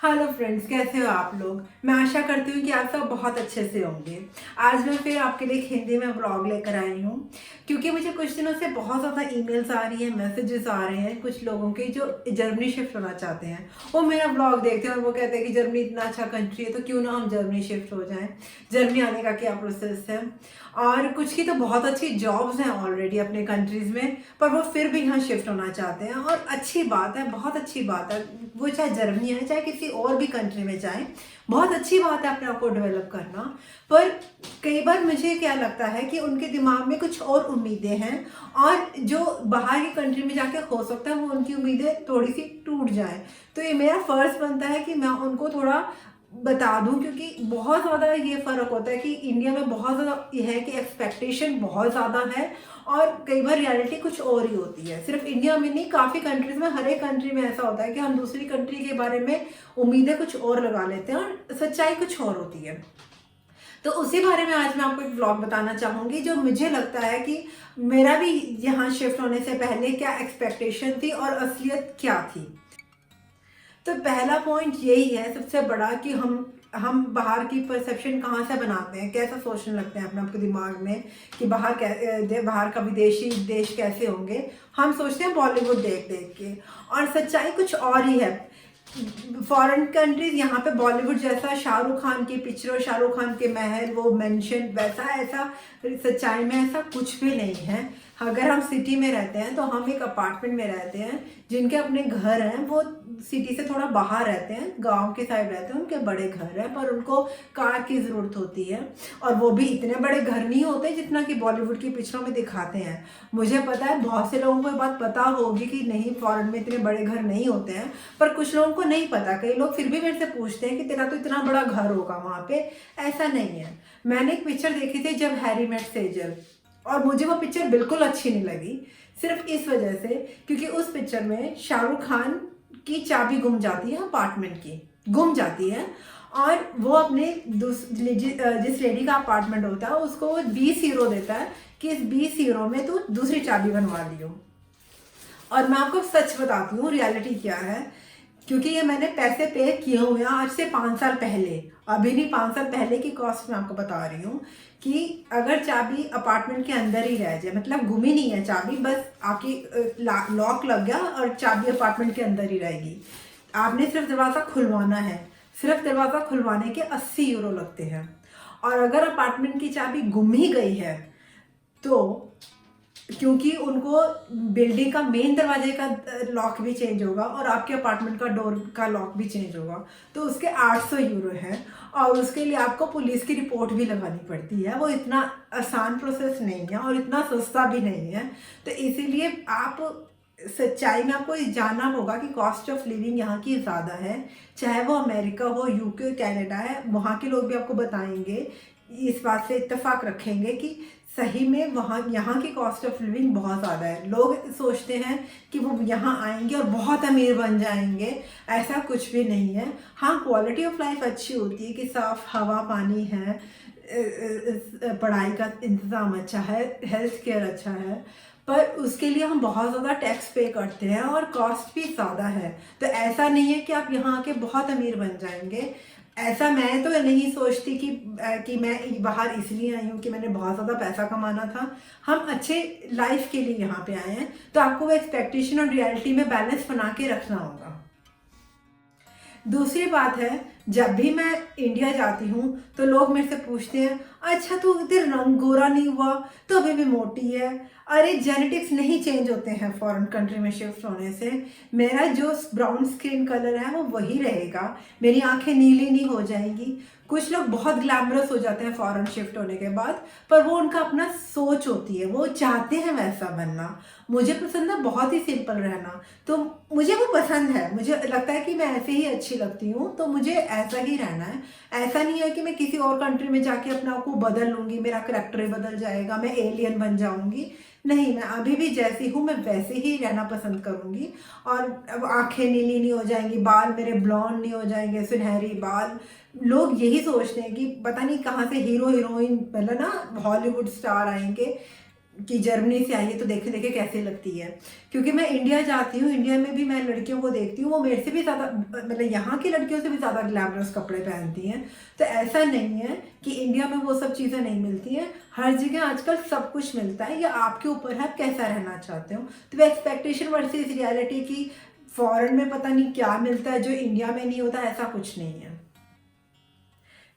Hello friends, कैसे हो आप लोग। मैं आशा करती हूँ कि आप सब बहुत अच्छे से होंगे। आज मैं फिर आपके लिए एक हिंदी में व्लॉग लेकर आई हूँ, क्योंकि मुझे कुछ दिनों से बहुत ज़्यादा ईमेल्स आ रही हैं, मैसेजेस आ रहे हैं कुछ लोगों के जो जर्मनी शिफ्ट होना चाहते हैं। वो मेरा व्लॉग देखते हैं और वो कहते हैं कि जर्मनी इतना अच्छा कंट्री है, तो क्यों ना हम जर्मनी शिफ्ट हो जाएं। जर्मनी आने का क्या प्रोसेस है। और कुछ की तो बहुत अच्छी जॉब्स हैं ऑलरेडी अपने कंट्रीज़ में, पर वो फिर भी यहाँ शिफ्ट होना चाहते हैं। और अच्छी बात है, बहुत अच्छी बात है। वो चाहे जर्मनी है चाहे किसी और भी कंट्री में जाए, बहुत अच्छी बात है अपने आप को डेवलप करना। पर कई बार मुझे क्या लगता है कि उनके दिमाग में कुछ और उम्मीदें हैं, और जो बाहर की कंट्री में जाके हो सकता है वो उनकी उम्मीदें थोड़ी सी टूट जाए। तो ये मेरा फ़र्ज़ बनता है कि मैं उनको थोड़ा बता दूं, क्योंकि बहुत ज़्यादा ये फ़र्क होता है कि इंडिया में बहुत ज़्यादा ये है कि एक्सपेक्टेशन बहुत ज़्यादा है, और कई बार रियलिटी कुछ और ही होती है। सिर्फ इंडिया में नहीं, काफ़ी कंट्रीज़ में, हर एक कंट्री में ऐसा होता है कि हम दूसरी कंट्री के बारे में उम्मीदें कुछ और लगा लेते हैं और सच्चाई कुछ और होती है। तो उसी बारे में आज मैं आपको एक व्लॉग बताना चाहूँगी, जो मुझे लगता है कि मेरा भी यहाँ शिफ्ट होने से पहले क्या एक्सपेक्टेशन थी और असलियत क्या थी। तो पहला पॉइंट यही है सबसे बड़ा कि हम बाहर की परसेप्शन कहाँ से बनाते हैं, कैसा सोचने लगते हैं अपने आपके दिमाग में कि बाहर का विदेशी देश कैसे होंगे। हम सोचते हैं बॉलीवुड देख देख के, और सच्चाई कुछ और ही है। फॉरेन कंट्रीज यहाँ पे बॉलीवुड जैसा शाहरुख खान की पिक्चरों, शाहरुख खान के महल, वो मेंशन वैसा ऐसा सच्चाई में ऐसा कुछ भी नहीं है। अगर हम सिटी में रहते हैं तो हम एक अपार्टमेंट में रहते हैं। जिनके अपने घर हैं वो सिटी से थोड़ा बाहर रहते हैं, गांव के साइड रहते हैं, उनके बड़े घर हैं, पर उनको कार की ज़रूरत होती है। और वो भी इतने बड़े घर नहीं होते जितना कि बॉलीवुड की पिक्चरों में दिखाते हैं। मुझे पता है बहुत से लोगों को ये बात पता होगी कि नहीं, फॉरेन में इतने बड़े घर नहीं होते हैं, पर कुछ लोगों को नहीं पता। कई लोग फिर भी मेरे से पूछते हैं कि तेरा तो इतना बड़ा घर होगा वहाँ पे। ऐसा नहीं है। मैंने एक पिक्चर देखी थी जब हैरी मेट सेजल, और मुझे वो पिक्चर बिल्कुल अच्छी नहीं लगी, सिर्फ इस वजह से क्योंकि उस पिक्चर में शाहरुख खान की चाबी गुम जाती है, अपार्टमेंट की गुम जाती है, और वो अपने जिस लेडी का अपार्टमेंट होता है उसको वो 20 यूरो देता है कि इस 20 यूरो में तू दूसरी चाबी बनवा लियो। और मैं आपको सच बताती हूँ रियलिटी क्या है, क्योंकि ये मैंने पैसे पे किए हुए हैं आज से 5 साल पहले। अभी नहीं, 5 साल पहले की कॉस्ट मैं आपको बता रही हूँ कि अगर चाबी अपार्टमेंट के अंदर ही रह जाए, मतलब गुम ही नहीं है चाबी, बस आपकी लॉक लग गया और चाबी अपार्टमेंट के अंदर ही रहेगी। आपने सिर्फ दरवाज़ा खुलवाना है, सिर्फ दरवाज़ा खुलवाने के 80 यूरो लगते हैं। और अगर अपार्टमेंट की चाबी गुम ही गई है तो, क्योंकि उनको बिल्डिंग का मेन दरवाजे का लॉक भी चेंज होगा और आपके अपार्टमेंट का डोर का लॉक भी चेंज होगा, तो उसके 800 यूरो है। और उसके लिए आपको पुलिस की रिपोर्ट भी लगानी पड़ती है। वो इतना आसान प्रोसेस नहीं है और इतना सस्ता भी नहीं है। तो इसीलिए आप सच्चाई में आपको ये जानना होगा कि कॉस्ट ऑफ लिविंग यहाँ की ज़्यादा है। चाहे वो अमेरिका हो, यूके, कनाडा है, वहाँ के लोग भी आपको बताएंगे, इस बात से इत्तेफाक रखेंगे कि सही में वहाँ यहाँ की कॉस्ट ऑफ लिविंग बहुत ज़्यादा है। लोग सोचते हैं कि वो यहाँ आएंगे और बहुत अमीर बन जाएंगे, ऐसा कुछ भी नहीं है। हाँ, क्वालिटी ऑफ लाइफ अच्छी होती है कि साफ़ हवा पानी है, पढ़ाई का इंतज़ाम अच्छा है, हेल्थ केयर अच्छा है, पर उसके लिए हम बहुत ज़्यादा टैक्स पे करते हैं और कॉस्ट भी ज़्यादा है। तो ऐसा नहीं है कि आप यहाँ आके बहुत अमीर बन जाएंगे। ऐसा मैं तो नहीं सोचती कि मैं बाहर इसलिए आई हूँ कि मैंने बहुत ज़्यादा पैसा कमाना था। हम अच्छे लाइफ के लिए यहाँ पे आए हैं, तो आपको वो एक्सपेक्टेशन और रियलिटी में बैलेंस बना के रखना होगा। दूसरी बात है, जब भी मैं इंडिया जाती हूँ तो लोग मेरे से पूछते हैं, अच्छा तू इधर रंग गोरा नहीं हुआ, तो अभी भी मोटी है। अरे जेनेटिक्स नहीं चेंज होते हैं फॉरेन कंट्री में शिफ्ट होने से। मेरा जो ब्राउन स्किन कलर है वो वही रहेगा, मेरी आंखें नीली नहीं हो जाएंगी। कुछ लोग बहुत ग्लैमरस हो जाते हैं फॉरेन शिफ्ट होने के बाद, पर वो उनका अपना सोच होती है, वो चाहते हैं वैसा बनना। मुझे पसंद है बहुत ही सिंपल रहना, तो मुझे वो पसंद है। मुझे लगता है कि मैं ऐसे ही अच्छी लगती हूँ, तो मुझे ऐसा ही रहना है। ऐसा नहीं है कि मैं किसी और कंट्री में जाके अपने आप को बदल लूँगी, मेरा करैक्टर ही बदल जाएगा, मैं एलियन बन जाऊँगी। नहीं, मैं अभी भी जैसी हूँ मैं वैसे ही रहना पसंद करूँगी। और अब आंखें नीली नहीं हो जाएंगी, बाल मेरे ब्लॉन्ड नहीं हो जाएंगे, सुनहरी बाल। लोग यही सोचते हैं कि पता नहीं कहाँ से हीरो हीरोइन, मतलब ना हॉलीवुड स्टार आएंगे। कि जर्मनी से आई है तो देखे देखे कैसे लगती है, क्योंकि मैं इंडिया जाती हूँ, इंडिया में भी मैं लड़कियों को देखती हूँ वो मेरे से भी ज़्यादा, मतलब यहाँ की लड़कियों से भी ज़्यादा ग्लैमरस कपड़े पहनती हैं। तो ऐसा नहीं है कि इंडिया में वो सब चीज़ें नहीं मिलती हैं, हर जगह आजकल सब कुछ मिलता है, या आपके ऊपर है आप कैसा रहना चाहते हो। तो वो एक्सपेक्टेशन वर्सेस रियलिटी की, फॉरेन में पता नहीं क्या मिलता है जो इंडिया में नहीं होता, ऐसा कुछ नहीं है।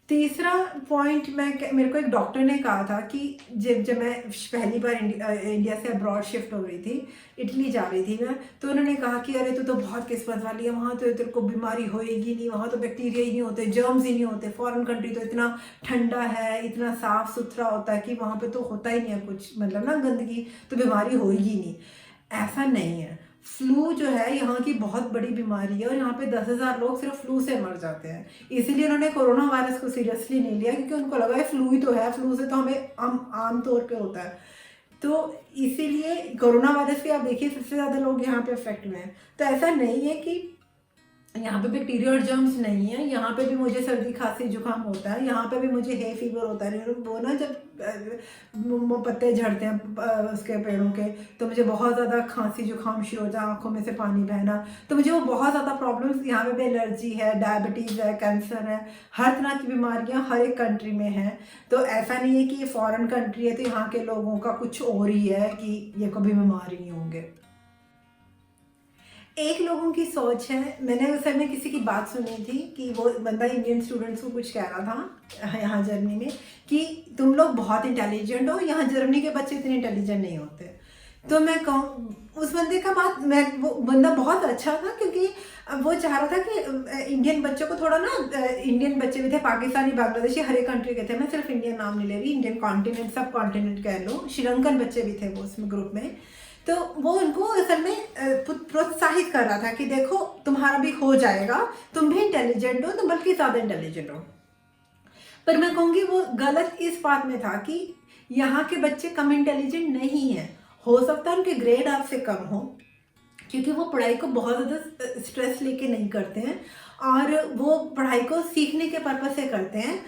तीसरा पॉइंट, मेरे को एक डॉक्टर ने कहा था कि जब जब मैं पहली बार इंडिया से अब्रॉड शिफ्ट हो रही थी, इटली जा रही थी मैं, तो उन्होंने कहा कि अरे तू तो बहुत किस्मत वाली है, वहाँ तो तेरे को बीमारी होएगी नहीं, वहाँ तो बैक्टीरिया ही नहीं होते, जर्म्स ही नहीं होते, फॉरेन कंट्री तो इतना ठंडा है, इतना साफ सुथरा होता है कि वहाँ पे तो होता ही नहीं है कुछ, मतलब ना गंदगी, तो बीमारी होएगी नहीं। ऐसा नहीं है। फ्लू जो है यहाँ की बहुत बड़ी बीमारी है, और यहाँ पे 10,000 लोग सिर्फ फ्लू से मर जाते हैं। इसीलिए उन्होंने कोरोना वायरस को सीरियसली नहीं लिया, क्योंकि उनको लगा है फ्लू ही तो है, फ्लू से तो हमें आम तौर पे होता है। तो इसीलिए कोरोना वायरस के आप देखिए सबसे ज़्यादा लोग यहाँ पे अफेक्ट हुए हैं। तो ऐसा नहीं है कि यहाँ पे बैक्टीरिया और जर्म्स नहीं है, यहाँ पे भी मुझे सर्दी खांसी जुकाम होता है, यहाँ पे भी मुझे है फीवर होता है। वो ना जब पत्ते झड़ते हैं उसके पेड़ों के, तो मुझे बहुत ज़्यादा खांसी जुकाम शुरू हो जाए, आंखों में से पानी बहना, तो मुझे वो बहुत ज़्यादा प्रॉब्लम्स, यहाँ पे भी एलर्जी है, डायबिटीज़ है, कैंसर है, हर तरह की बीमारियाँ हर एक कंट्री में हैं। तो ऐसा नहीं है कि ये फॉरेन कंट्री है तो यहाँ के लोगों का कुछ और ही है कि ये कभी बीमार ही नहीं होंगे। एक लोगों की सोच है, मैंने उस समय किसी की बात सुनी थी कि वो बंदा इंडियन स्टूडेंट्स को कुछ कह रहा था यहाँ जर्मनी में कि तुम लोग बहुत इंटेलिजेंट हो, यहाँ जर्मनी के बच्चे इतने इंटेलिजेंट नहीं होते। तो मैं कहूँ उस बंदे का बात, मैं वो बंदा बहुत अच्छा था, क्योंकि वो चाह रहा था कि इंडियन बच्चों को थोड़ा ना, इंडियन बच्चे भी थे, पाकिस्तानी, बांग्लादेशी, हर एक कंट्री के थे, मैं सिर्फ इंडियन नाम नहीं ले रही, इंडियन कॉन्टिनेंट, सब कॉन्टिनेंट कह लो, श्रीलंकन बच्चे भी थे वो उसमें ग्रुप में। तो वो उनको असल में प्रोत्साहित कर रहा था कि देखो तुम्हारा भी हो जाएगा, तुम भी इंटेलिजेंट हो, तुम बल्कि ज़्यादा इंटेलिजेंट हो। पर मैं कहूँगी वो गलत इस बात में था कि यहाँ के बच्चे कम इंटेलिजेंट नहीं हैं, हो सकता है उनके ग्रेड आपसे कम हो, क्योंकि वो पढ़ाई को बहुत ज़्यादा स्ट्रेस लेके नहीं करते हैं, और वो पढ़ाई को सीखने के पर्पज़ से करते हैं,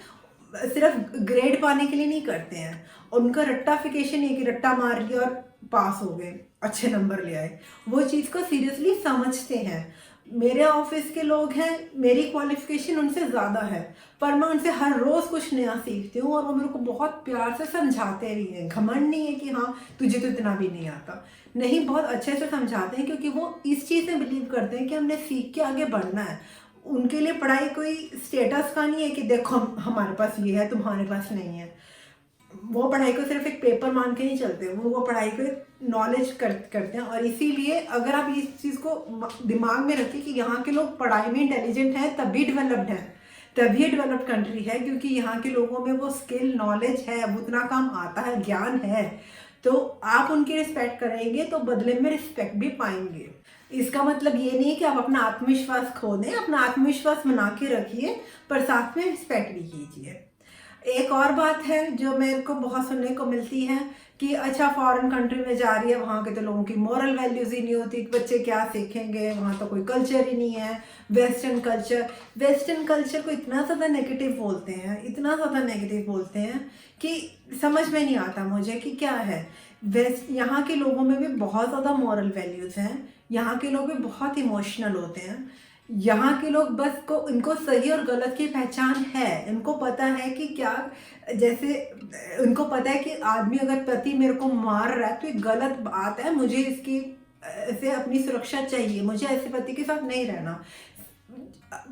सिर्फ ग्रेड पाने के लिए नहीं करते हैं। उनका रट्टाफिकेशन ये कि रट्टा मार लिया और पास हो गए, अच्छे नंबर ले आए, वो चीज़ को सीरियसली समझते हैं। मेरे ऑफिस के लोग हैं, मेरी क्वालिफिकेशन उनसे ज़्यादा है, पर मैं उनसे हर रोज़ कुछ नया सीखती हूँ, और वो मेरे को बहुत प्यार से समझाते भी हैं। घमंड नहीं है कि हाँ तुझे तो इतना भी नहीं आता, नहीं, बहुत अच्छे से समझाते हैं, क्योंकि वो इस चीज़ में बिलीव करते हैं कि हमने सीख के आगे बढ़ना है। उनके लिए पढ़ाई कोई स्टेटस का नहीं है कि देखो हमारे पास ये है तुम्हारे पास नहीं है। वो पढ़ाई को सिर्फ एक पेपर मान के नहीं चलते, वो पढ़ाई को नॉलेज करते हैं। और इसीलिए अगर आप इस चीज़ को दिमाग में रखें कि यहाँ के लोग पढ़ाई में इंटेलिजेंट हैं तभी डेवलप्ड हैं, तभी डेवलप्ड कंट्री है, क्योंकि यहाँ के लोगों में वो स्किल नॉलेज है, वो उतना काम आता है, ज्ञान है। तो आप उनकी रिस्पेक्ट करेंगे तो बदले में रिस्पेक्ट भी पाएंगे। इसका मतलब ये नहीं कि आप अपना आत्मविश्वास खो दें, अपना आत्मविश्वास बना के रखिए, पर साथ में रिस्पेक्ट भी कीजिए। एक और बात है जो मेरे को बहुत सुनने को मिलती है कि अच्छा फॉरेन कंट्री में जा रही है, वहाँ के तो लोगों की मॉरल वैल्यूज़ ही नहीं होती, बच्चे क्या सीखेंगे, वहाँ तो कोई कल्चर ही नहीं है। वेस्टर्न कल्चर को इतना ज़्यादा नेगेटिव बोलते हैं, इतना ज़्यादा नेगेटिव बोलते हैं कि समझ में नहीं आता मुझे कि क्या है। यहाँ के लोगों में भी बहुत ज़्यादा मॉरल वैल्यूज़ हैं, यहाँ के लोग भी बहुत इमोशनल होते हैं, यहाँ के लोग बस को इनको सही और गलत की पहचान है, इनको पता है कि क्या, जैसे उनको पता है कि आदमी अगर पति मेरे को मार रहा है तो ये गलत बात है, मुझे इसकी से अपनी सुरक्षा चाहिए, मुझे ऐसे पति के साथ नहीं रहना।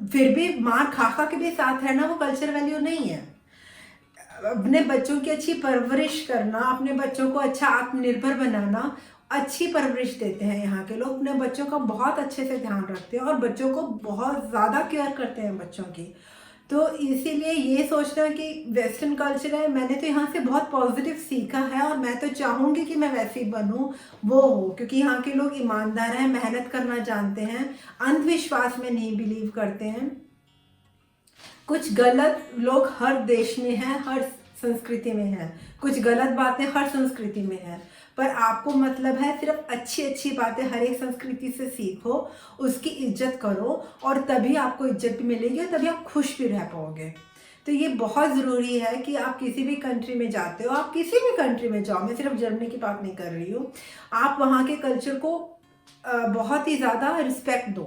फिर भी मार खा खा के भी साथ रहना वो कल्चर वैल्यू नहीं है। अपने बच्चों की अच्छी परवरिश करना, अपने बच्चों को अच्छा आत्मनिर्भर बनाना, अच्छी परवरिश देते हैं यहाँ के लोग, अपने बच्चों का बहुत अच्छे से ध्यान रखते हैं और बच्चों को बहुत ज़्यादा केयर करते हैं बच्चों की। तो इसीलिए ये सोचना कि वेस्टर्न कल्चर है, मैंने तो यहाँ से बहुत पॉजिटिव सीखा है और मैं तो चाहूँगी कि मैं वैसी बनूँ, वो हो, क्योंकि यहाँ के लोग ईमानदार हैं, मेहनत करना जानते हैं, अंधविश्वास में नहीं बिलीव करते हैं। कुछ गलत लोग हर देश में हैं, हर संस्कृति में हैं, कुछ गलत बातें हर संस्कृति में हैं, पर आपको मतलब है सिर्फ अच्छी अच्छी बातें हर एक संस्कृति से सीखो, उसकी इज्जत करो, और तभी आपको इज्जत भी मिलेगी और तभी आप खुश भी रह पाओगे। तो ये बहुत ज़रूरी है कि आप किसी भी कंट्री में जाते हो, आप किसी भी कंट्री में जाओ, मैं सिर्फ जर्मनी की बात नहीं कर रही हूँ, आप वहाँ के कल्चर को बहुत ही ज़्यादा रिस्पेक्ट दो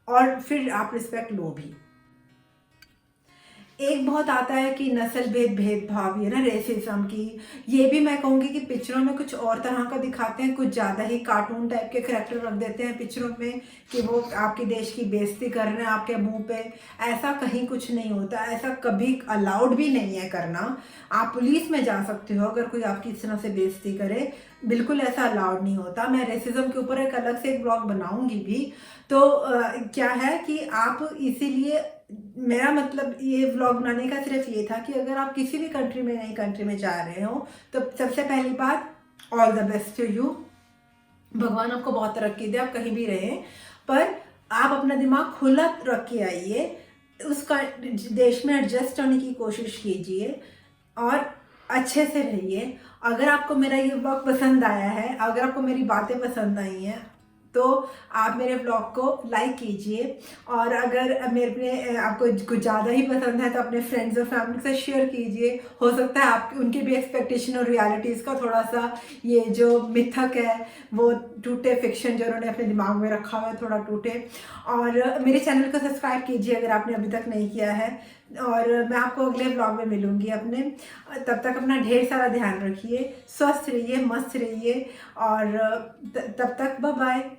और फिर आप रिस्पेक्ट लो भी। एक बहुत आता है कि नस्ल भेदभाव, ये ना रेसिज्म की, ये भी मैं कहूँगी कि पिक्चरों में कुछ और तरह का दिखाते हैं, कुछ ज़्यादा ही कार्टून टाइप के करैक्टर रख देते हैं पिक्चरों में कि वो आपके देश की बेइज्जती कर रहे हैं आपके मुंह पे। ऐसा कहीं कुछ नहीं होता, ऐसा कभी अलाउड भी नहीं है करना। आप पुलिस में जा सकते हो अगर कोई आपकी इस तरह से बेइज्जती करे, बिल्कुल ऐसा अलाउड नहीं होता। मैं रेसिज्म के ऊपर एक अलग से एक ब्लॉग बनाऊंगी भी। तो क्या है कि आप इसीलिए, मेरा मतलब ये व्लॉग बनाने का सिर्फ ये था कि अगर आप किसी भी कंट्री में, नई कंट्री में जा रहे हो, तो सबसे पहली बात, all the best to you. भगवान आपको बहुत तरक्की दे, आप कहीं भी रहें, पर आप अपना दिमाग खुला रख के आइए, उस देश में एडजस्ट होने की कोशिश कीजिए और अच्छे से रहिए। अगर आपको मेरा ये व्लॉग पसंद आया है, अगर आपको मेरी बातें पसंद आई हैं, तो आप मेरे ब्लॉग को लाइक कीजिए, और अगर मेरे आपको कुछ ज़्यादा ही पसंद है तो अपने फ्रेंड्स और फैमिली से शेयर कीजिए। हो सकता है आप उनकी भी एक्सपेक्टेशन और रियलिटीज़ का थोड़ा सा ये जो मिथक है वो टूटे, फिक्शन जो उन्होंने अपने दिमाग में रखा हुआ है थोड़ा टूटे। और मेरे चैनल को सब्सक्राइब कीजिए अगर आपने अभी तक नहीं किया है, और मैं आपको अगले ब्लॉग में मिलूँगी अपने। तब तक अपना ढेर सारा ध्यान रखिए, स्वस्थ रहिए, मस्त रहिए, और तब तक बाय बाय।